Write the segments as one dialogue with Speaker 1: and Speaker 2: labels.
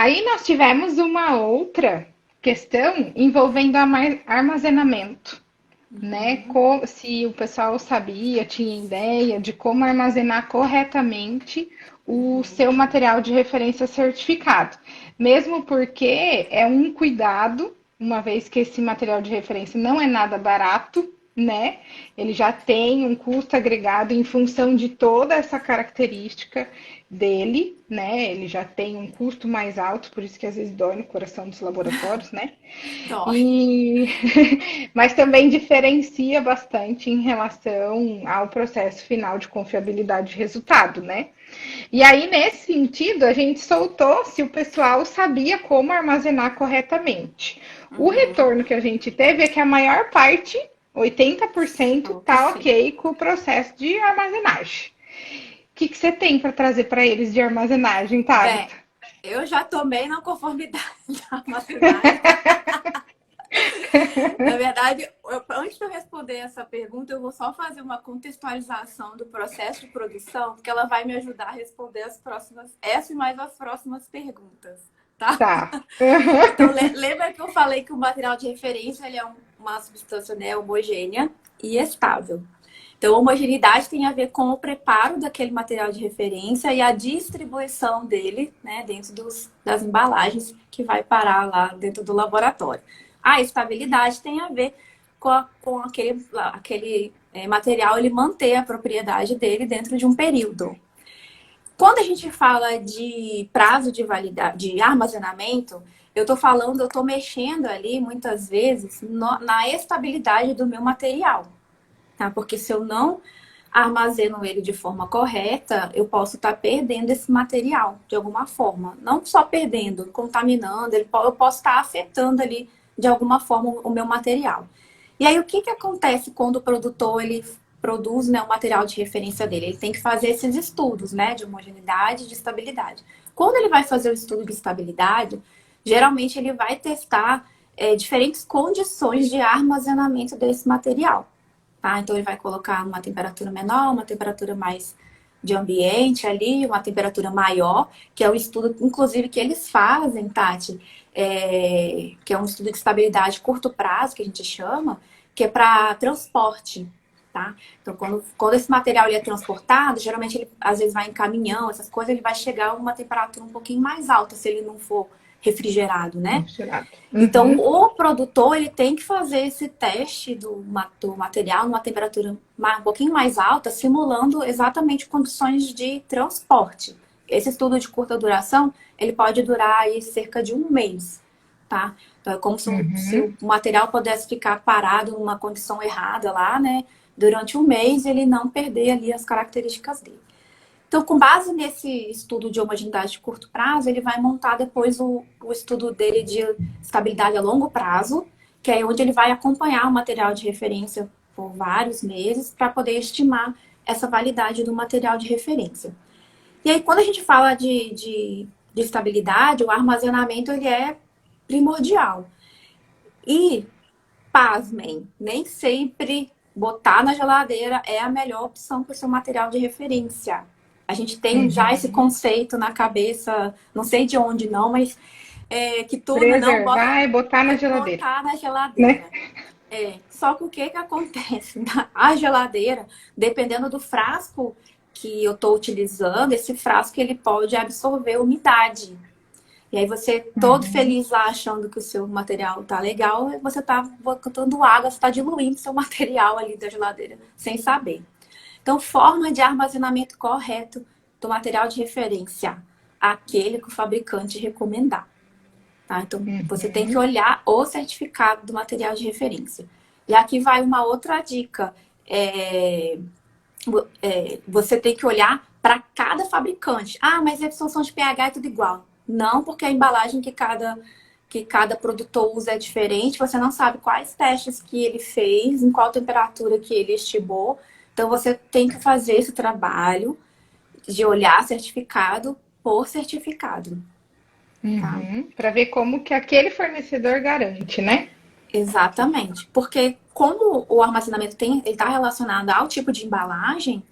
Speaker 1: Aí nós tivemos uma outra questão envolvendo armazenamento, né? Se o pessoal sabia, tinha ideia de como armazenar corretamente o seu material de referência certificado. Mesmo porque é um cuidado, uma vez que esse material de referência não é nada barato, né? Ele já tem um custo agregado em função de toda essa característica dele, né? Ele já tem um custo mais alto, por isso que às vezes dói no coração dos laboratórios, né?
Speaker 2: Dói.
Speaker 1: E mas também diferencia bastante em relação ao processo final de confiabilidade de resultado, né? E aí, nesse sentido, a gente soltou se o pessoal sabia como armazenar corretamente. O
Speaker 2: Uhum.
Speaker 1: retorno que a gente teve é que a maior parte, 80%,
Speaker 2: Falou que
Speaker 1: tá
Speaker 2: sim.
Speaker 1: ok com o processo de armazenagem. O que você tem para trazer para eles de armazenagem,
Speaker 2: Bem,
Speaker 1: Tabita?
Speaker 2: eu já tomei na conformidade da armazenagem. Na verdade, antes de eu responder essa pergunta, eu vou só fazer uma contextualização do processo de produção, porque ela vai me ajudar a responder as próximas, essa e mais as próximas perguntas, tá?
Speaker 1: Tá.
Speaker 2: Então, lembra que eu falei que o material de referência ele é uma substância, né, homogênea e estável. Então, homogeneidade tem a ver com o preparo daquele material de referência e a distribuição dele, né, dentro das embalagens que vai parar lá dentro do laboratório. A estabilidade tem a ver com aquele material ele manter a propriedade dele dentro de um período. Quando a gente fala de prazo de validade, de armazenamento, eu estou mexendo ali muitas vezes na estabilidade do meu material, tá? Porque se eu não armazeno ele de forma correta, eu posso estar perdendo esse material de alguma forma. Não só perdendo, contaminando, eu posso estar afetando ali de alguma forma o meu material. E aí o que acontece quando o produtor ele produz, né, o material de referência dele? Ele tem que fazer esses estudos, né, de homogeneidade e de estabilidade. Quando ele vai fazer o estudo de estabilidade, geralmente ele vai testar diferentes condições de armazenamento desse material. Tá? Então ele vai colocar uma temperatura menor, uma temperatura mais de ambiente ali, uma temperatura maior, que é o estudo, inclusive, que eles fazem, Tati, que é um estudo de estabilidade curto prazo, que a gente chama, que é para transporte. Tá? Então, quando esse material ele é transportado, geralmente ele às vezes vai em caminhão, essas coisas, ele vai chegar a uma temperatura um pouquinho mais alta se ele não for refrigerado, né?
Speaker 1: Refrigerado.
Speaker 2: Então,
Speaker 1: Uhum.
Speaker 2: o produtor ele tem que fazer esse teste do material numa temperatura um pouquinho mais alta, simulando exatamente condições de transporte. Esse estudo de curta duração, ele pode durar aí cerca de um mês, tá? Então, é como se
Speaker 1: Uhum.
Speaker 2: o material pudesse ficar parado numa condição errada lá, né? Durante um mês, ele não perder ali as características dele. Então, com base nesse estudo de homogeneidade de curto prazo, ele vai montar depois o estudo dele de estabilidade a longo prazo, que é onde ele vai acompanhar o material de referência por vários meses para poder estimar essa validade do material de referência. E aí, quando a gente fala de estabilidade, o armazenamento ele é primordial. E, pasmem, nem sempre botar na geladeira é a melhor opção para o seu material de referência. A gente tem já esse
Speaker 1: Uhum.
Speaker 2: conceito na cabeça, não sei de onde não, mas que tudo não bota,
Speaker 1: Preservar e botar na
Speaker 2: tem que
Speaker 1: geladeira,
Speaker 2: botar na
Speaker 1: né?
Speaker 2: geladeira. Só que o que acontece? A geladeira, dependendo do frasco que eu estou utilizando, esse frasco ele pode absorver umidade. E aí você todo
Speaker 1: Uhum.
Speaker 2: feliz lá achando que o seu material tá legal, você tá botando água, você tá diluindo seu material ali da geladeira sem saber. Então, forma de armazenamento correto do material de referência, aquele que o fabricante recomendar. Tá? Então, você tem que
Speaker 1: Uhum.
Speaker 2: olhar o certificado do material de referência. E aqui vai uma outra dica. É, você tem que olhar para cada fabricante. Ah, mas a absorção de pH é tudo igual. Não, porque a embalagem que cada produtor usa é diferente. Você não sabe quais testes que ele fez, em qual temperatura que ele estimou. Então, você tem que fazer esse trabalho de olhar certificado por certificado, tá?
Speaker 1: Uhum. Para ver como que aquele fornecedor garante, né?
Speaker 2: Exatamente. Porque como o armazenamento ele está relacionado ao tipo de embalagem,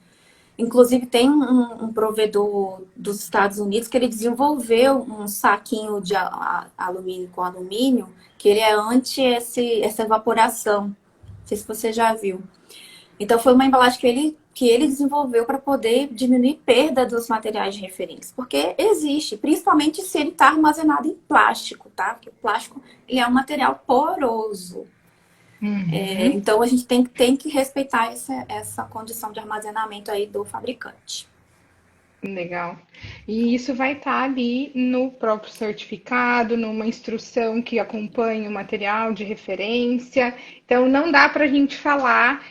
Speaker 2: Inclusive, tem um provedor dos Estados Unidos que ele desenvolveu um saquinho de alumínio com alumínio, que ele é anti essa evaporação. Não sei se você já viu. Então, foi uma embalagem que ele desenvolveu para poder diminuir perda dos materiais de referência. Porque existe, principalmente se ele está armazenado em plástico, tá? Porque o plástico ele é um material poroso. Então, a gente tem que respeitar essa condição de armazenamento aí do fabricante.
Speaker 1: Legal. E isso vai estar ali no próprio certificado, numa instrução que acompanha o material de referência. Então, não dá para a gente falar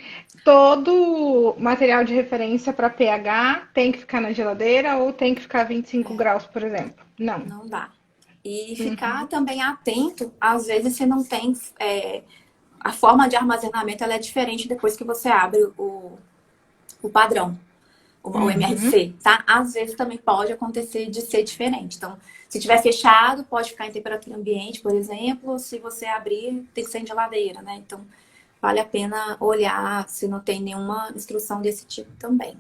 Speaker 1: todo material de referência para pH tem que ficar na geladeira ou tem que ficar 25 graus, por exemplo. Não.
Speaker 2: Não dá. E ficar também atento, às vezes você não tem... a forma de armazenamento ela é diferente depois que você abre o padrão. O MRC, tá? Às vezes também pode acontecer de ser diferente. Então, se tiver fechado, pode ficar em temperatura ambiente, por exemplo. Se você abrir, tem que ser em geladeira, né? Então, vale a pena olhar se não tem nenhuma instrução desse tipo também.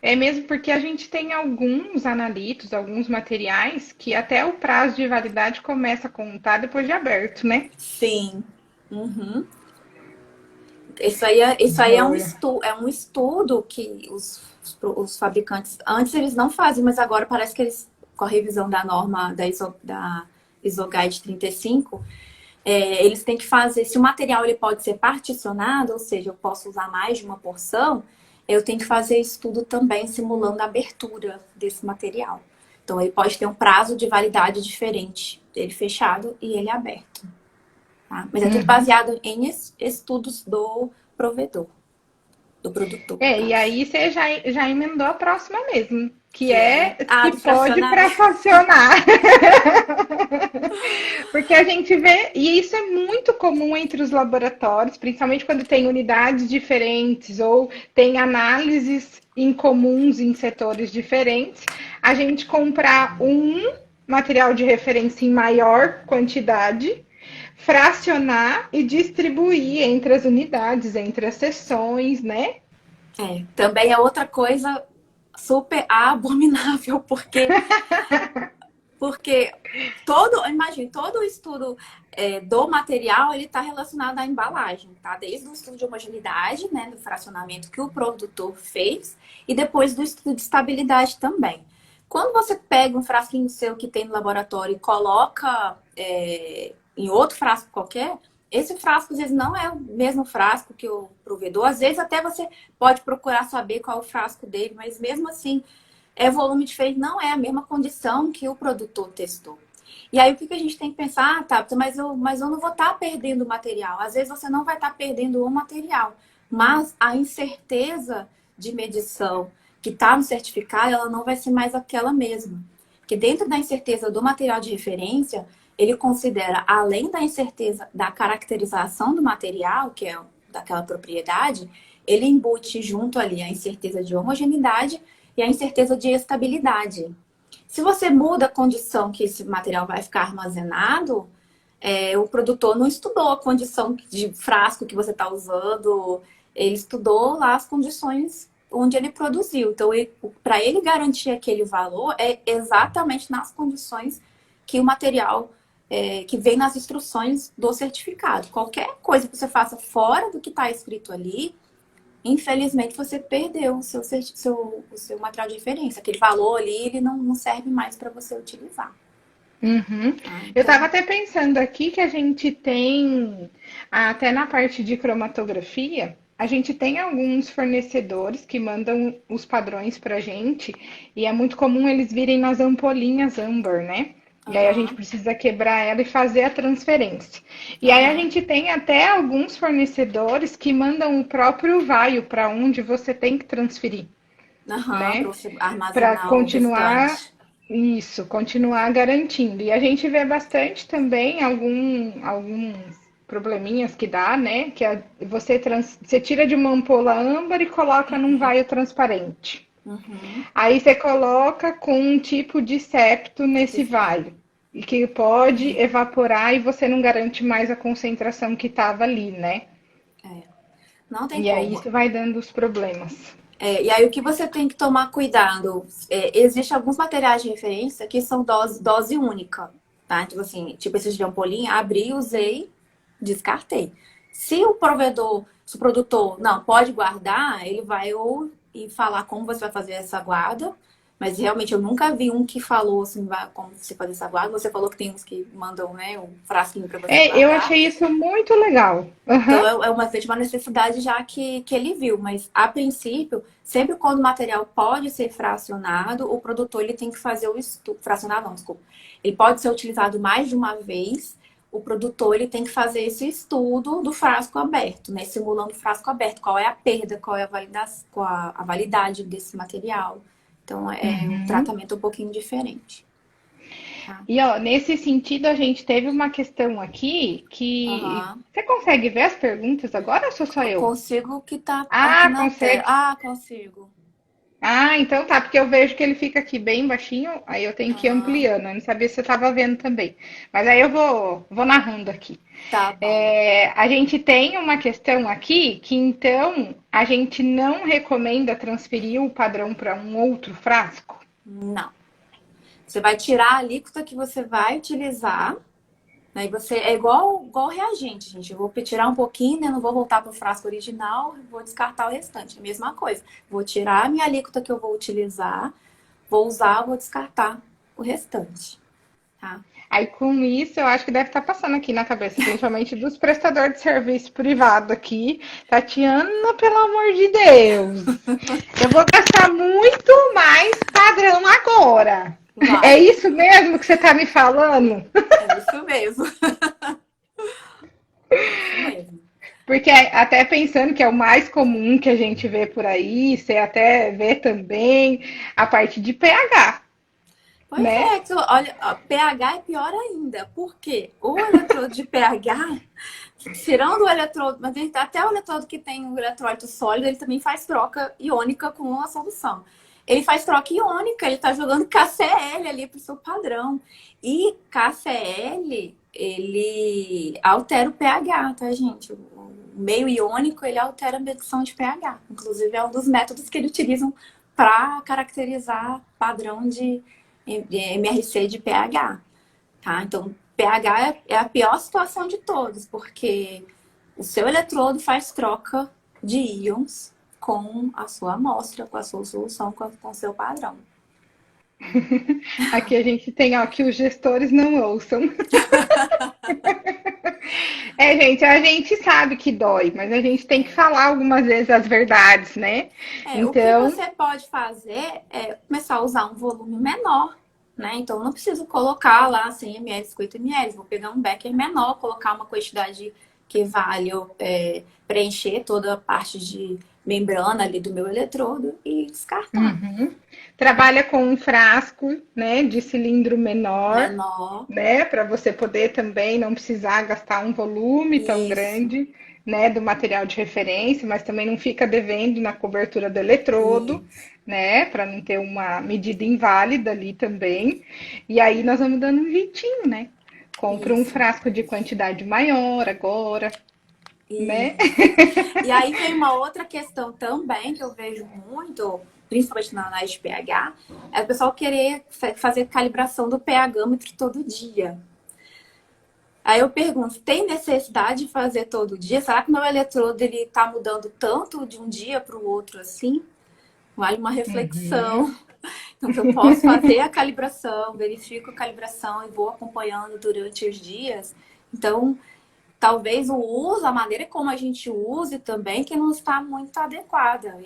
Speaker 1: É mesmo porque a gente tem alguns analitos, alguns materiais que até o prazo de validade começa a contar depois de aberto, né?
Speaker 2: Sim. Uhum. Isso aí é um estudo que os fabricantes, antes eles não faziam, mas agora parece que eles, com a revisão da norma da ISO-Guide 35, eles têm que fazer, se o material ele pode ser particionado, ou seja, eu posso usar mais de uma porção, eu tenho que fazer estudo também simulando a abertura desse material. Então, ele pode ter um prazo de validade diferente, ele fechado e ele aberto. Tá? Mas é tudo baseado em estudos do provedor, do produtor.
Speaker 1: E aí você já emendou a próxima mesmo, que é
Speaker 2: de
Speaker 1: se pode fracionar. Porque a gente vê, e isso é muito comum entre os laboratórios, principalmente quando tem unidades diferentes ou tem análises incomuns em setores diferentes, a gente comprar um material de referência em maior quantidade, fracionar e distribuir entre as unidades, entre as seções, né?
Speaker 2: Também é outra coisa super abominável, porque imagine, todo o estudo do material, ele está relacionado à embalagem, tá? Desde o estudo de homogeneidade, né, do fracionamento que o produtor fez, e depois do estudo de estabilidade também. Quando você pega um frasquinho seu que tem no laboratório e coloca em outro frasco qualquer, esse frasco às vezes não é o mesmo frasco que o provedor. Às vezes até você pode procurar saber qual é o frasco dele, mas mesmo assim é volume diferente, não é a mesma condição que o produtor testou. E aí o que a gente tem que pensar? Mas eu não vou estar perdendo o material. Às vezes você não vai estar perdendo o material, mas a incerteza de medição que está no certificado, ela não vai ser mais aquela mesma. Porque dentro da incerteza do material de referência, ele considera, além da incerteza da caracterização do material, que é daquela propriedade, ele embute junto ali a incerteza de homogeneidade e a incerteza de estabilidade. Se você muda a condição que esse material vai ficar armazenado, o produtor não estudou a condição de frasco que você está usando, ele estudou lá as condições onde ele produziu. Então, para ele garantir aquele valor, é exatamente nas condições que o material que vem nas instruções do certificado. Qualquer coisa que você faça fora do que está escrito ali, infelizmente você perdeu o seu material de referência. Aquele valor ali, ele não serve mais para você utilizar.
Speaker 1: Uhum. Eu estava até pensando aqui que a gente tem, até na parte de cromatografia, a gente tem alguns fornecedores que mandam os padrões para a gente, e é muito comum eles virem nas ampolinhas âmbar, né? E aí a gente precisa quebrar ela e fazer a transferência. E aí a gente tem até alguns fornecedores que mandam o próprio vaio para onde você tem que transferir, né? Para continuar continuar garantindo. E a gente vê bastante também alguns probleminhas que dá, né? Que você tira de uma ampola âmbar e coloca num vaio transparente. Aí você coloca com um tipo de septo nesse vaio, e que pode evaporar e você não garante mais a concentração que estava ali, né?
Speaker 2: Não tem
Speaker 1: e
Speaker 2: como.
Speaker 1: aí isso vai dando os problemas.
Speaker 2: E aí o que você tem que tomar cuidado? Existem alguns materiais de referência que são dose única, tá? Tipo assim, tipo esses de ampolinha, abri, usei, descartei. Se o produtor não pode guardar, ele vai ou e falar como você vai fazer essa guarda, mas realmente eu nunca vi um que falou assim, como você fazer essa guarda. Você falou que tem uns que mandam, né, um frasquinho para você
Speaker 1: Eu
Speaker 2: guardar.
Speaker 1: achei isso muito legal.
Speaker 2: Então,
Speaker 1: Aham.
Speaker 2: uma necessidade já que ele viu, mas a princípio, sempre quando o material pode ser fracionado, o produtor ele tem que fazer o estudo. Fracionado, não, desculpa. Ele pode ser utilizado mais de uma vez, o produtor ele tem que fazer esse estudo do frasco aberto, né? Simulando o frasco aberto, qual é a perda, qual é a validade desse material. Então, é um
Speaker 1: Uhum.
Speaker 2: tratamento um pouquinho diferente. Tá?
Speaker 1: E ó, nesse sentido, a gente teve uma questão aqui que.
Speaker 2: Aham.
Speaker 1: Você consegue ver as perguntas agora ou sou só
Speaker 2: Eu
Speaker 1: eu?
Speaker 2: consigo que tá aqui
Speaker 1: Ah,
Speaker 2: na tela.
Speaker 1: consegue.
Speaker 2: Ah, consigo.
Speaker 1: Ah, então tá, porque eu vejo que ele fica aqui bem baixinho, aí eu tenho que ir
Speaker 2: Aham.
Speaker 1: ampliando. Eu não sabia se você estava vendo também. Mas aí eu vou narrando aqui.
Speaker 2: Tá bom.
Speaker 1: A gente tem uma questão aqui que então a gente não recomenda transferir o padrão para um outro frasco.
Speaker 2: Não. Você vai tirar a alíquota que você vai utilizar. Aí você é igual reagente, gente. Eu vou tirar um pouquinho, né? Não vou voltar para o frasco original, vou descartar o restante. A mesma coisa. Vou tirar a minha alíquota que eu vou utilizar, vou usar, vou descartar o restante. Tá?
Speaker 1: Aí com isso eu acho que deve estar passando aqui na cabeça, principalmente dos prestadores de serviço privado aqui. Tatiana, pelo amor de Deus, eu vou gastar muito mais padrão agora. É
Speaker 2: Vai.
Speaker 1: isso mesmo que você está me falando?
Speaker 2: É isso mesmo. É isso mesmo.
Speaker 1: Porque até pensando que é o mais comum que a gente vê por aí, você até vê também a parte de pH,
Speaker 2: Pois
Speaker 1: né?
Speaker 2: é, olha, ó, pH é pior ainda. Por quê? O eletrodo de pH, tirando o eletrodo, mas até o eletrodo que tem o eletrólito sólido, ele também faz troca iônica com a solução. Ele faz troca iônica, ele está jogando KCl ali para o seu padrão. E KCl, ele altera o pH, tá, gente? O meio iônico, ele altera a medição de pH. Inclusive, é um dos métodos que eles utilizam para caracterizar padrão de MRC de pH, tá? Então, pH é a pior situação de todos, porque o seu eletrodo faz troca de íons com a sua amostra, com a sua solução, com o seu padrão.
Speaker 1: Aqui a gente tem, ó, que os gestores não ouçam. Gente, a gente sabe que dói, mas a gente tem que
Speaker 2: É.
Speaker 1: falar algumas vezes as verdades, né?
Speaker 2: O que
Speaker 1: Então,
Speaker 2: você pode fazer é começar a usar um volume menor, né? Então, eu não preciso colocar lá 100 ml, 50 ml. Vou pegar um becker menor, colocar uma quantidade que vale preencher toda a parte de membrana ali do meu eletrodo e descartar.
Speaker 1: uhum, trabalha com um frasco, né, de cilindro menor,
Speaker 2: Menor.
Speaker 1: né, para você poder também não precisar gastar um volume tão
Speaker 2: Isso,
Speaker 1: grande, né, do material de referência, mas também não fica devendo na cobertura do eletrodo,
Speaker 2: isso,
Speaker 1: né, para não ter uma medida inválida ali também. E aí nós vamos dando um jeitinho, né? Compra um
Speaker 2: isso,
Speaker 1: frasco de quantidade maior agora, né?
Speaker 2: isso. E aí vem uma outra questão também que eu vejo muito, principalmente na análise de pH, é o pessoal querer fazer calibração do pH-metro todo dia. Aí eu pergunto, tem necessidade de fazer todo dia? Será que meu eletrodo ele tá mudando tanto de um dia para o outro assim? Vale uma reflexão. Então, eu posso fazer a calibração, verifico a calibração e vou acompanhando durante os dias. Então, talvez o uso, a maneira como a gente use também, que não está muito adequada.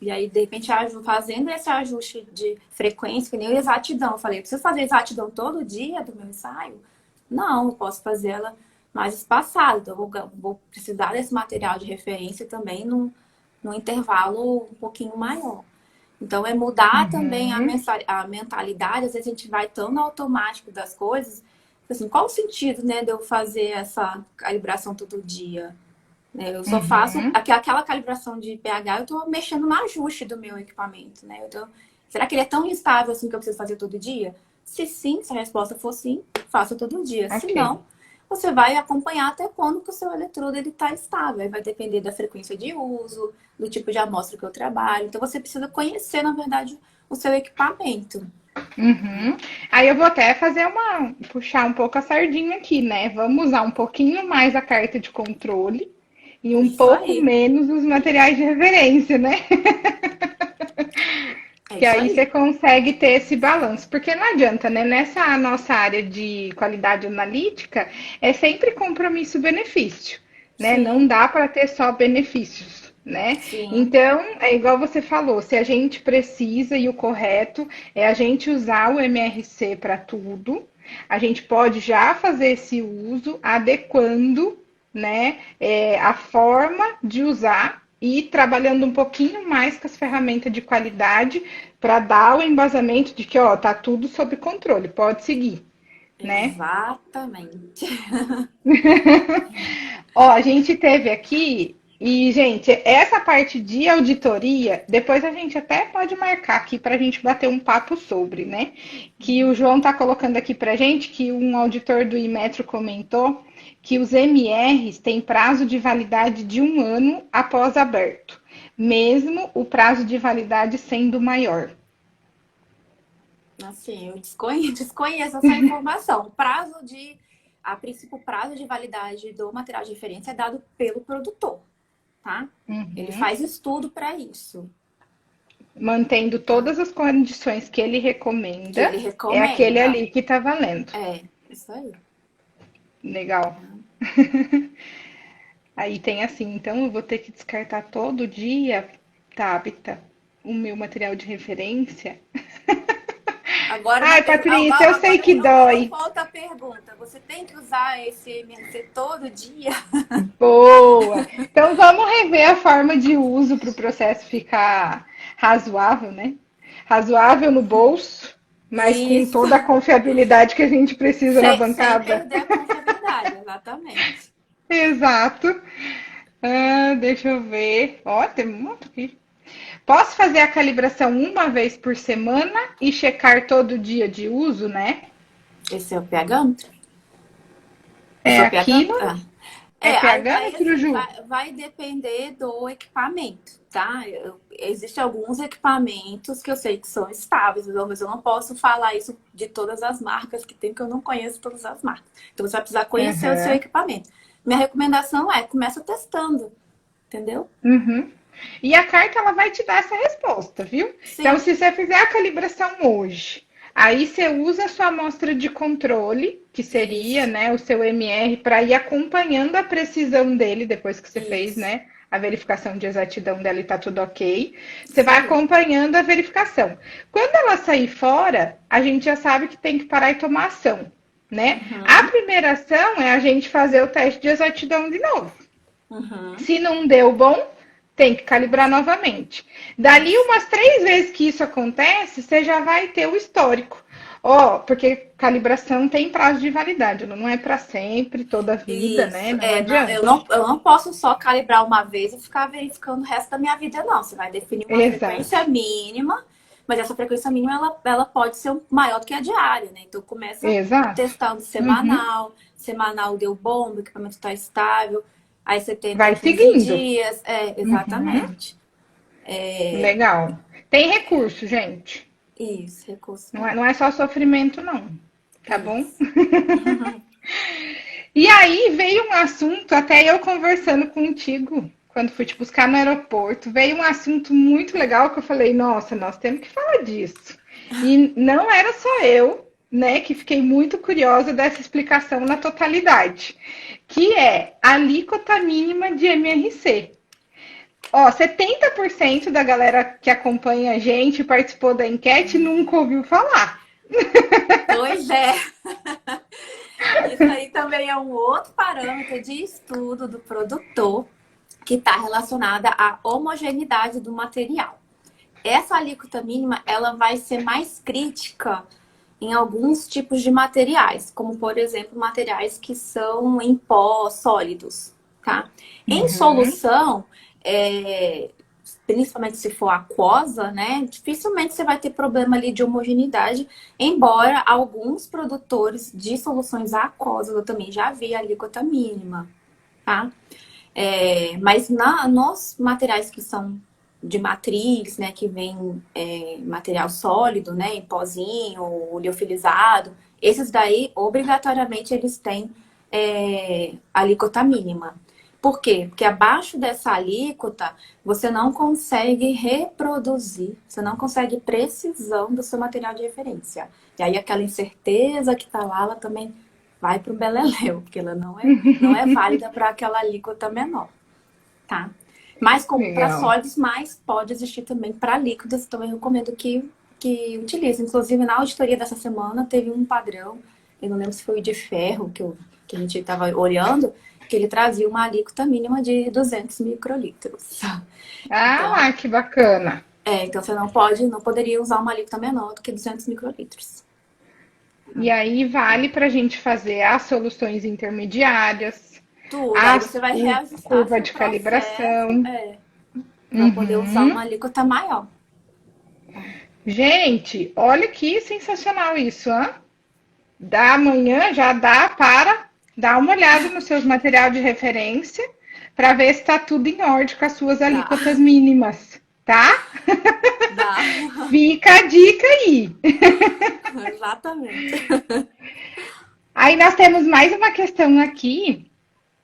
Speaker 2: E aí, de repente, fazendo esse ajuste de frequência, que nem o exatidão. Eu falei, eu preciso fazer exatidão todo dia do meu ensaio? Não, eu posso fazer ela mais espaçada. Então, eu vou precisar desse material de referência também num intervalo um pouquinho maior. Então, é mudar também a
Speaker 1: Uhum,
Speaker 2: mentalidade. Às vezes a gente vai tão no automático das coisas. Assim, qual o sentido, né, de eu fazer essa calibração todo dia? Eu só faço
Speaker 1: uhum.
Speaker 2: aquela calibração de pH, eu estou mexendo no ajuste do meu equipamento, né? Será que ele é tão instável assim que eu preciso fazer todo dia? Se sim, se a resposta for sim, faça todo dia. Se
Speaker 1: Ok.
Speaker 2: não, você vai acompanhar até quando que o seu eletrodo está estável. Aí vai depender da frequência de uso, do tipo de amostra que eu trabalho. Então, você precisa conhecer, na verdade, o seu equipamento.
Speaker 1: Uhum. Aí eu vou até puxar um pouco a sardinha aqui, né? Vamos usar um pouquinho mais a carta de controle e um
Speaker 2: Isso
Speaker 1: pouco
Speaker 2: aí.
Speaker 1: menos os materiais de referência, né?
Speaker 2: É
Speaker 1: Que
Speaker 2: isso
Speaker 1: aí você
Speaker 2: aí.
Speaker 1: consegue ter esse balanço. Porque não adianta, né? Nessa nossa área de qualidade analítica, é sempre compromisso-benefício, né? Não
Speaker 2: Sim,
Speaker 1: dá para ter só benefícios, né?
Speaker 2: sim.
Speaker 1: Então, é igual você falou, se a gente precisa e o correto é a gente usar o MRC para tudo, a gente pode já fazer esse uso adequando, né, a forma de usar e trabalhando um pouquinho mais com as ferramentas de qualidade para dar o embasamento de que, ó, tá tudo sob controle, pode seguir, né?
Speaker 2: Exatamente.
Speaker 1: Ó, a gente teve aqui e, gente, essa parte de auditoria, depois a gente até pode marcar aqui para a gente bater um papo sobre, né? Que o João tá colocando aqui para gente que um auditor do Imetro comentou que os MRs têm prazo de validade de 1 ano após aberto, mesmo o prazo de validade sendo maior.
Speaker 2: Assim, eu desconheço essa informação. A princípio, o prazo de validade do material de referência é dado pelo produtor, tá? Ele
Speaker 1: Uhum.
Speaker 2: faz estudo para isso,
Speaker 1: Mantendo
Speaker 2: tá?
Speaker 1: todas as condições que ele
Speaker 2: Que ele
Speaker 1: recomenda, é aquele
Speaker 2: recomenda.
Speaker 1: ali que tá valendo.
Speaker 2: Isso aí.
Speaker 1: Legal. Aí tem assim, então eu vou ter que descartar todo dia, Tabita, o meu material de referência. Ai, Patrícia, eu sei
Speaker 2: Agora
Speaker 1: que
Speaker 2: não
Speaker 1: dói.
Speaker 2: falta a pergunta. Você tem que usar esse MRC todo dia?
Speaker 1: Boa! Então vamos rever a forma de uso para o processo ficar razoável, né? Razoável no bolso, mas com
Speaker 2: Isso.
Speaker 1: toda a confiabilidade que a gente precisa na
Speaker 2: Sem
Speaker 1: bancada.
Speaker 2: perder a confiabilidade, exatamente.
Speaker 1: Exato. Ah, deixa eu ver. Ó, tem um monte aqui. Posso fazer a calibração uma vez por semana e checar todo dia de uso, né?
Speaker 2: Esse é o pegâmetro? Esse
Speaker 1: É
Speaker 2: é o
Speaker 1: aqui
Speaker 2: pegâmetro?
Speaker 1: no.
Speaker 2: Ah.
Speaker 1: É
Speaker 2: Aí
Speaker 1: pH,
Speaker 2: assim,
Speaker 1: Ju?
Speaker 2: vai depender do equipamento, tá? Existem alguns equipamentos que eu sei que são estáveis, mas eu não posso falar isso de todas as marcas que tem, porque eu não conheço todas as marcas. Então você vai precisar conhecer o seu
Speaker 1: Uhum,
Speaker 2: equipamento. Minha recomendação é, começa testando, entendeu?
Speaker 1: uhum. E a carta ela vai te dar essa resposta, viu? Então,
Speaker 2: Sim,
Speaker 1: se você fizer a calibração hoje, aí você usa a sua amostra de controle, que seria,
Speaker 2: isso,
Speaker 1: né, o seu MR, para ir acompanhando a precisão dele depois que você fez,
Speaker 2: isso,
Speaker 1: né, a verificação de exatidão dela e tá tudo ok. Você
Speaker 2: isso
Speaker 1: vai
Speaker 2: aí.
Speaker 1: acompanhando a verificação. Quando ela sair fora, a gente já sabe que tem que parar e tomar ação, né? A
Speaker 2: Uhum,
Speaker 1: primeira ação é a gente fazer o teste de exatidão de novo.
Speaker 2: uhum,
Speaker 1: Se não deu bom, tem que calibrar novamente. Dali
Speaker 2: isso.
Speaker 1: umas 3 vezes que isso acontece, você já vai ter o histórico. Ó, porque calibração tem prazo de validade, ela não é para sempre, toda a vida, né?
Speaker 2: Isso,
Speaker 1: Não adianta.
Speaker 2: eu não posso só calibrar uma vez e ficar verificando o resto da minha vida, não. Você vai definir uma
Speaker 1: Exato,
Speaker 2: frequência mínima, mas essa frequência mínima ela pode ser maior do que a diária, né? Então começa
Speaker 1: exato.
Speaker 2: testando
Speaker 1: Uhum.
Speaker 2: semanal deu bom, o equipamento está estável, aí você tenta
Speaker 1: Vai
Speaker 2: em 15
Speaker 1: seguindo.
Speaker 2: dias,
Speaker 1: Uhum.
Speaker 2: exatamente.
Speaker 1: Legal. Tem recurso, gente.
Speaker 2: Isso, recurso
Speaker 1: Não é só sofrimento, não. Tá bom?
Speaker 2: isso.
Speaker 1: E aí veio um assunto, até eu conversando contigo, quando fui te buscar no aeroporto, veio um assunto muito legal que eu falei, nossa, nós temos que falar disso. E não era só eu, né, que fiquei muito curiosa dessa explicação na totalidade, que é a alíquota mínima de MRC. Ó, 70% da galera que acompanha a gente participou da enquete e nunca ouviu falar.
Speaker 2: Pois é. Isso aí também é um outro parâmetro de estudo do produtor que está relacionada à homogeneidade do material. Essa alíquota mínima ela vai ser mais crítica em alguns tipos de materiais, como por exemplo materiais que são em pó sólidos, tá? Em
Speaker 1: Uhum,
Speaker 2: solução, é, principalmente se for aquosa, né? Dificilmente você vai ter problema ali de homogeneidade, embora alguns produtores de soluções aquosas eu também já vi a alíquota mínima, tá? Mas nos materiais que são de matriz, né, que vem material sólido, né, em pozinho, liofilizado, esses daí, obrigatoriamente, eles têm alíquota mínima. Por quê? Porque abaixo dessa alíquota, você não consegue reproduzir, você não consegue precisão do seu material de referência. E aí aquela incerteza que está lá, ela também vai para o beleléu, porque ela não é válida para aquela alíquota menor, tá? Mas como para
Speaker 1: Legal.
Speaker 2: sólidos, mas pode existir também para líquidos, então eu recomendo que utilize. Inclusive, na auditoria dessa semana, teve um padrão, eu não lembro se foi o de ferro que a gente estava olhando, que ele trazia uma alíquota mínima de 200 microlitros. Então,
Speaker 1: Que bacana.
Speaker 2: então você não poderia usar uma alíquota menor do que 200 microlitros.
Speaker 1: E aí vale para a gente fazer as soluções intermediárias,
Speaker 2: Tudo, aí
Speaker 1: as
Speaker 2: você vai reajustar
Speaker 1: curva
Speaker 2: seu
Speaker 1: de
Speaker 2: processo,
Speaker 1: calibração.
Speaker 2: para poder usar
Speaker 1: Uhum.
Speaker 2: uma alíquota maior.
Speaker 1: Gente, olha que sensacional isso, hein? Da manhã já dá para dar uma olhada nos seus materiais de referência para ver se está tudo em ordem com as suas
Speaker 2: Dá,
Speaker 1: alíquotas mínimas, tá?
Speaker 2: dá.
Speaker 1: Fica a dica aí.
Speaker 2: Exatamente.
Speaker 1: Aí nós temos mais uma questão aqui,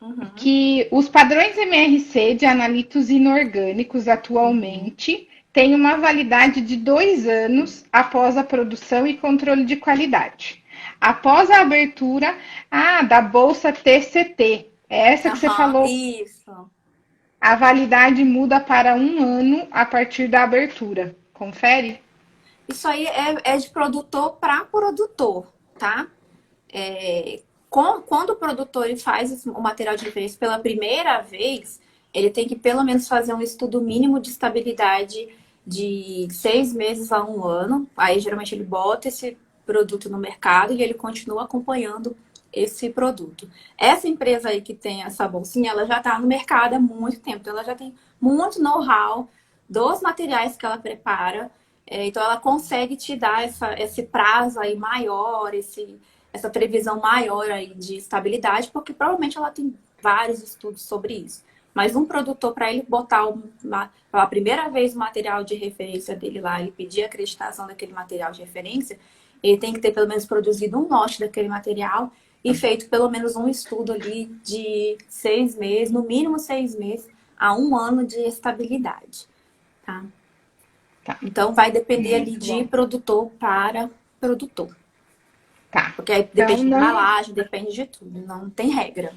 Speaker 2: Uhum,
Speaker 1: que os padrões MRC de analitos inorgânicos
Speaker 2: uhum.
Speaker 1: atualmente têm uma validade de 2 anos após a produção e controle de qualidade. Após a abertura da Bolsa TCT, é essa que você
Speaker 2: Aham,
Speaker 1: falou,
Speaker 2: isso.
Speaker 1: a validade muda para 1 ano a partir da abertura. Confere?
Speaker 2: Isso aí é de produtor para produtor, tá? Quando o produtor ele faz o material de referência pela primeira vez, ele tem que pelo menos fazer um estudo mínimo de estabilidade de 6 meses a 1 ano. Aí geralmente ele bota esse produto no mercado e ele continua acompanhando esse produto. Essa empresa aí que tem essa bolsinha, ela já está no mercado há muito tempo, então ela já tem muito know-how dos materiais que ela prepara. Então ela consegue te dar esse prazo aí maior, essa previsão maior aí de estabilidade, porque provavelmente ela tem vários estudos sobre isso. Mas um produtor, para ele botar pela primeira vez o material de referência dele lá, ele pedir a acreditação daquele material de referência, ele tem que ter pelo menos produzido um lote daquele material e feito pelo menos um estudo ali de 6 meses, no mínimo 6 meses, a 1 ano de estabilidade, tá?
Speaker 1: Tá,
Speaker 2: Então vai depender ali
Speaker 1: muito
Speaker 2: de
Speaker 1: bom.
Speaker 2: produtor para produtor.
Speaker 1: Tá.
Speaker 2: Porque aí
Speaker 1: Então
Speaker 2: depende de
Speaker 1: não,
Speaker 2: embalagem, depende de tudo, não tem regra.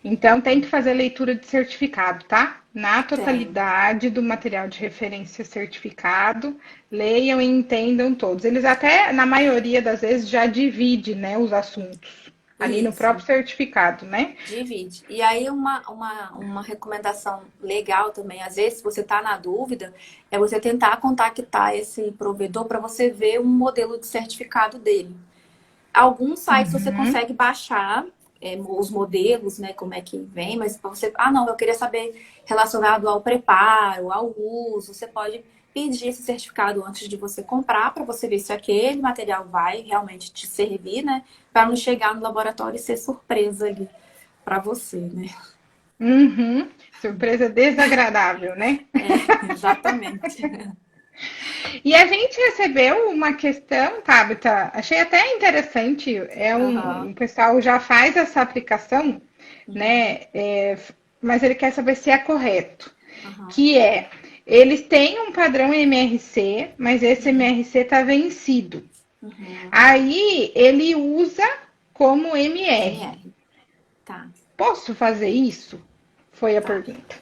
Speaker 1: então tem que fazer leitura de certificado, tá? Na
Speaker 2: Tem.
Speaker 1: totalidade do material de referência certificado, leiam e entendam todos. Eles até, na maioria das vezes, já dividem, né, os assuntos ali no
Speaker 2: Isso,
Speaker 1: próprio certificado, né?
Speaker 2: divide. E aí uma recomendação legal também, às vezes, se você está na dúvida, é você tentar contactar esse provedor para você ver um modelo de certificado dele. Alguns sites você
Speaker 1: Uhum.
Speaker 2: consegue baixar os modelos, né, como é que vem, mas você, não, eu queria saber relacionado ao preparo, ao uso, você pode pedir esse certificado antes de você comprar, para você ver se aquele material vai realmente te servir, né, para não chegar no laboratório e ser surpresa ali para você, né?
Speaker 1: Uhum. Surpresa desagradável, né?
Speaker 2: Exatamente.
Speaker 1: E a gente recebeu uma questão, Tabita, achei até interessante, o
Speaker 2: Aham.
Speaker 1: pessoal já faz essa aplicação,
Speaker 2: Uhum.
Speaker 1: né? Mas ele quer saber se é correto.
Speaker 2: Aham.
Speaker 1: Que é, eles têm um padrão MRC, mas esse
Speaker 2: Uhum.
Speaker 1: MRC está vencido.
Speaker 2: Uhum.
Speaker 1: Aí ele usa como MR.
Speaker 2: MR. Tá,
Speaker 1: Posso fazer isso? Foi a
Speaker 2: tá.
Speaker 1: pergunta.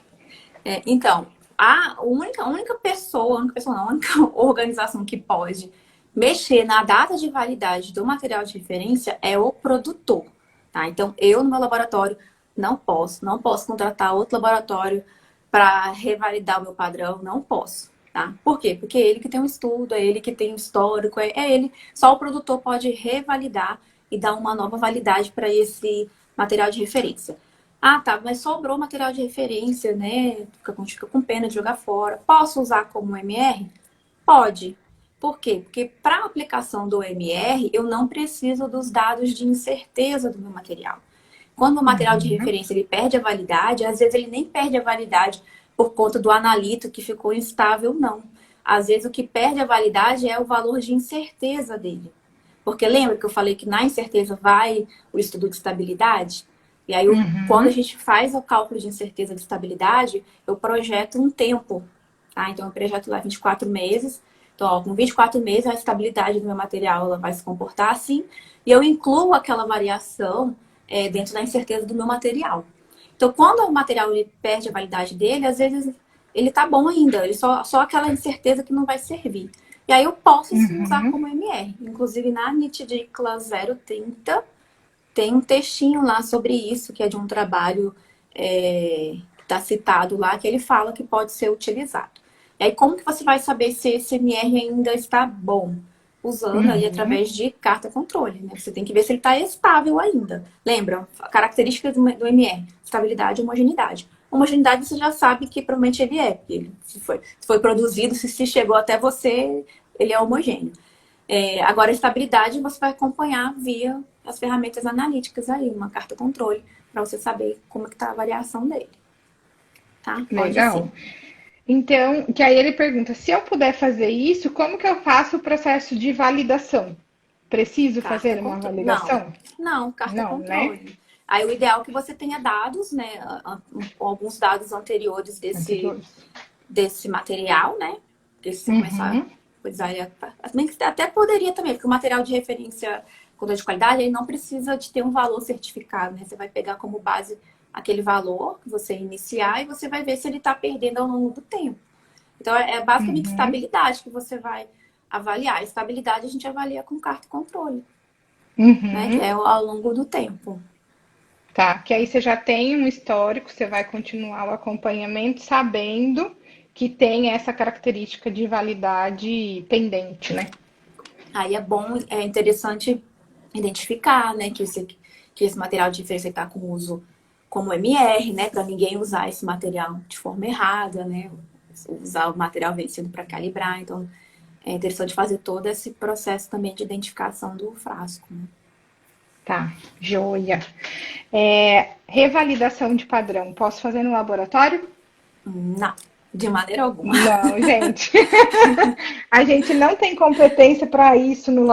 Speaker 2: Então, a única pessoa não, a única organização que pode mexer na data de validade do material de referência é o produtor, tá? Então, eu no meu laboratório não posso contratar outro laboratório para revalidar o meu padrão, não posso, tá? Por quê? Porque é ele que tem um estudo, é ele que tem um histórico, é ele, só o produtor pode revalidar e dar uma nova validade para esse material de referência. Ah, tá, mas sobrou material de referência, né? A gente fica com pena de jogar fora. Posso usar como MR? Pode. Por quê? Porque para a aplicação do MR, eu não preciso dos dados de incerteza do meu material. Quando o material de
Speaker 1: Uhum,
Speaker 2: referência ele perde a validade, às vezes ele nem perde a validade por conta do analito que ficou instável, não. Às vezes o que perde a validade é o valor de incerteza dele. Porque lembra que eu falei que na incerteza vai o estudo de estabilidade? E aí, quando a
Speaker 1: uhum,
Speaker 2: gente faz o cálculo de incerteza de estabilidade, eu projeto um tempo. Tá? Então, eu projeto lá 24 meses. Então, ó, com 24 meses, a estabilidade do meu material ela vai se comportar assim. E eu incluo aquela variação dentro da incerteza do meu material. Então, quando o material ele perde a validade dele, às vezes ele tá bom ainda, ele só aquela incerteza que não vai servir. E aí eu posso sim usar
Speaker 1: uhum.
Speaker 2: como MR. Inclusive na NITDICLA 030 tem um textinho lá sobre isso, que é de um trabalho que está citado lá, que ele fala que pode ser utilizado. E aí, como que você vai saber se esse MR ainda está bom? Usando aí
Speaker 1: Uhum,
Speaker 2: através de carta controle, né? Você tem que ver se ele está estável ainda. Lembra? A característica do MR, estabilidade e homogeneidade. Homogeneidade você já sabe que provavelmente ele é. Ele, se foi produzido, se chegou até você, ele é homogêneo. Agora, a estabilidade você vai acompanhar via as ferramentas analíticas aí, uma carta controle, para você saber como é que tá a variação dele, tá? Pode
Speaker 1: legal.
Speaker 2: sim.
Speaker 1: Então, que aí ele pergunta, se eu puder fazer isso, como que eu faço o processo de validação? Preciso
Speaker 2: Carta
Speaker 1: fazer uma
Speaker 2: controle. Não,
Speaker 1: validação?
Speaker 2: não, carta
Speaker 1: Não, né?
Speaker 2: controle. Aí o ideal é que você tenha dados, né? Alguns dados anteriores desse,
Speaker 1: Anteriores.
Speaker 2: desse material, né? Porque se você começar a
Speaker 1: Uhum,
Speaker 2: coisar, até poderia também, porque o material de referência controle de qualidade, ele não precisa de ter um valor certificado, né? Você vai pegar como base aquele valor que você iniciar e você vai ver se ele está perdendo ao longo do tempo. Então, é basicamente
Speaker 1: uhum,
Speaker 2: estabilidade que você vai avaliar. A estabilidade a gente avalia com carta e controle, né? Que
Speaker 1: uhum.
Speaker 2: é ao longo do tempo.
Speaker 1: Tá, que aí você já tem um histórico, você vai continuar o acompanhamento sabendo que tem essa característica de validade pendente, né?
Speaker 2: Aí é bom, é interessante identificar, né, que esse material de referência está com uso como MR, né, para ninguém usar esse material de forma errada, né, usar o material vencido para calibrar. Então, é interessante fazer todo esse processo também de identificação do frasco. Né?
Speaker 1: Tá, joia. Revalidação de padrão, posso fazer no laboratório?
Speaker 2: Não, de maneira alguma.
Speaker 1: Não, gente. A gente não tem competência para isso no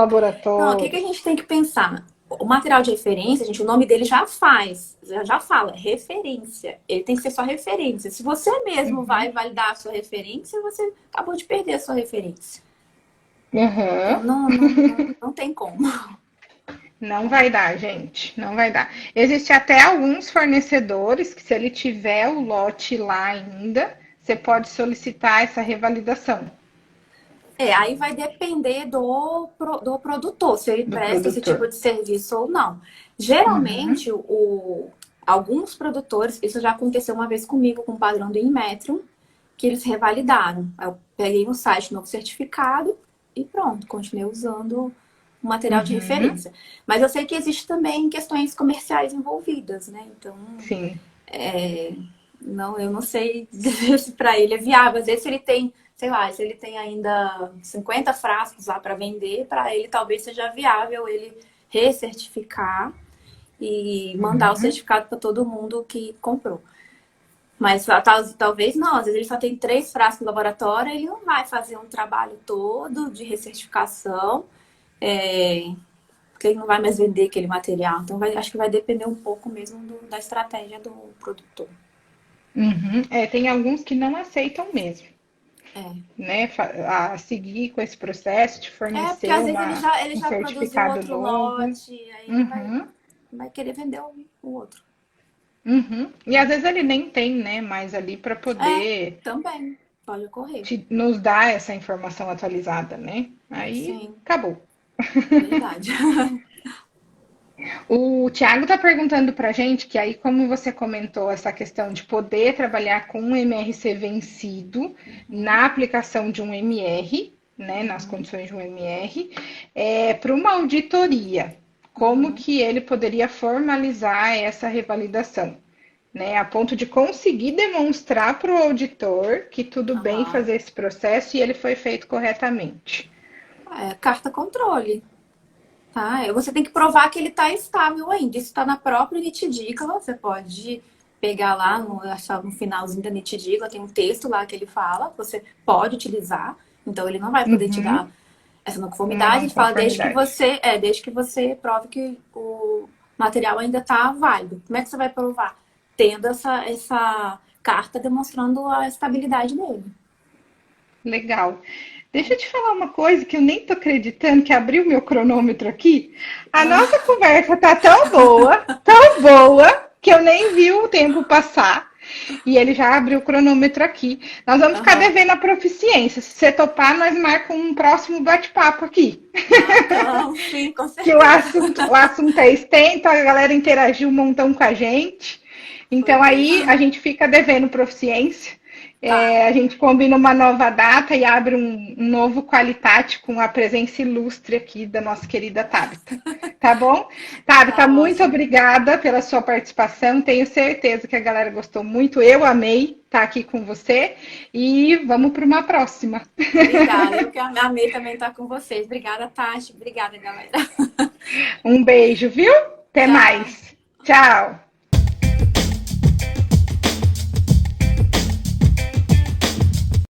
Speaker 2: Não, o que a
Speaker 1: laboratório.
Speaker 2: gente tem que pensar? O material de referência, gente, o nome dele já fala, referência. Ele tem que ser sua referência. Se você mesmo vai validar a sua referência, você acabou de perder a sua referência. Então,
Speaker 1: Uhum.
Speaker 2: não tem como.
Speaker 1: Não vai dar, gente. Não vai dar. Existem até alguns fornecedores que, se ele tiver o lote lá ainda, você pode solicitar essa revalidação
Speaker 2: Aí vai depender do produtor, se ele
Speaker 1: do
Speaker 2: presta esse tipo
Speaker 1: produtor.
Speaker 2: de serviço ou não.
Speaker 1: Uhum,
Speaker 2: Geralmente, alguns produtores, isso já aconteceu uma vez comigo com o padrão do Inmetro, que eles revalidaram. Eu peguei um site novo certificado e pronto, continuei usando o material de
Speaker 1: uhum,
Speaker 2: referência. Mas eu sei que existe também questões comerciais envolvidas, né? Então,
Speaker 1: sim.
Speaker 2: não, eu não sei dizer se para ele é viável. Às vezes, se ele tem, sei lá, se ele tem ainda 50 frascos lá para vender, para ele talvez seja viável ele recertificar e mandar o
Speaker 1: Uhum,
Speaker 2: certificado para todo mundo que comprou. Mas talvez não, às vezes ele só tem 3 frascos no laboratório, ele não vai fazer um trabalho todo de recertificação, porque ele não vai mais vender aquele material. Então, acho que vai depender um pouco mesmo da estratégia do produtor.
Speaker 1: uhum. Tem alguns que não aceitam mesmo,
Speaker 2: É.
Speaker 1: né? A seguir com esse processo de
Speaker 2: Porque
Speaker 1: fornecer
Speaker 2: às vezes ele
Speaker 1: um
Speaker 2: já produziu
Speaker 1: certificado
Speaker 2: outro
Speaker 1: novo.
Speaker 2: lote, aí ele
Speaker 1: Uhum,
Speaker 2: vai querer vender o outro.
Speaker 1: uhum. E às vezes ele nem tem, né, mais ali para
Speaker 2: É,
Speaker 1: poder
Speaker 2: também. Pode ocorrer.
Speaker 1: nos dar essa informação atualizada, né? Aí
Speaker 2: Sim,
Speaker 1: acabou.
Speaker 2: verdade.
Speaker 1: O Thiago está perguntando para a gente que aí, como você comentou, essa questão de poder trabalhar com um MRC vencido
Speaker 2: Uhum,
Speaker 1: na aplicação de um MR, né, nas
Speaker 2: uhum,
Speaker 1: condições de um MR, para uma auditoria, como
Speaker 2: uhum.
Speaker 1: que ele poderia formalizar essa revalidação? né? A ponto de conseguir demonstrar para o auditor que tudo bem
Speaker 2: Aham.
Speaker 1: fazer esse processo e ele foi feito corretamente.
Speaker 2: É, carta controle. Tá? Você tem que provar que ele está estável ainda. Isso está na própria nitidícula. Você pode pegar lá, achar no finalzinho da nitidícula, tem um texto lá que ele fala, você pode utilizar. Então, ele não vai poder te
Speaker 1: Uhum.
Speaker 2: dar essa não
Speaker 1: Uma
Speaker 2: conformidade. Ele fala
Speaker 1: conformidade.
Speaker 2: desde que você prove que o material ainda está válido. Como é que você vai provar? Tendo essa carta demonstrando a estabilidade dele.
Speaker 1: Legal. Deixa eu te falar uma coisa que eu nem tô acreditando que abriu meu cronômetro aqui. A nossa conversa tá tão boa, que eu nem vi o tempo passar. E ele já abriu o cronômetro aqui. Nós vamos ficar
Speaker 2: Aham.
Speaker 1: devendo a proficiência. Se você topar, nós marcamos um próximo bate-papo aqui.
Speaker 2: Marcamos, sim, com
Speaker 1: Que
Speaker 2: certeza.
Speaker 1: o assunto é extenso, a galera interagiu um montão com a gente.
Speaker 2: Foi
Speaker 1: Então aí a
Speaker 2: mesmo.
Speaker 1: gente fica devendo proficiência.
Speaker 2: Tá.
Speaker 1: A gente combina uma nova data e abre um novo Qualitate com a presença ilustre aqui da nossa querida Tabita. Tá bom? Tabita,
Speaker 2: Tá
Speaker 1: muito
Speaker 2: ótimo.
Speaker 1: obrigada pela sua participação. Tenho certeza que a galera gostou muito. Eu amei estar aqui com você e vamos para uma próxima.
Speaker 2: Obrigada. Eu que amei também estar com vocês. Obrigada, Tati. Obrigada, galera.
Speaker 1: Um beijo, viu? Até
Speaker 2: Tchau.
Speaker 1: mais. Tchau.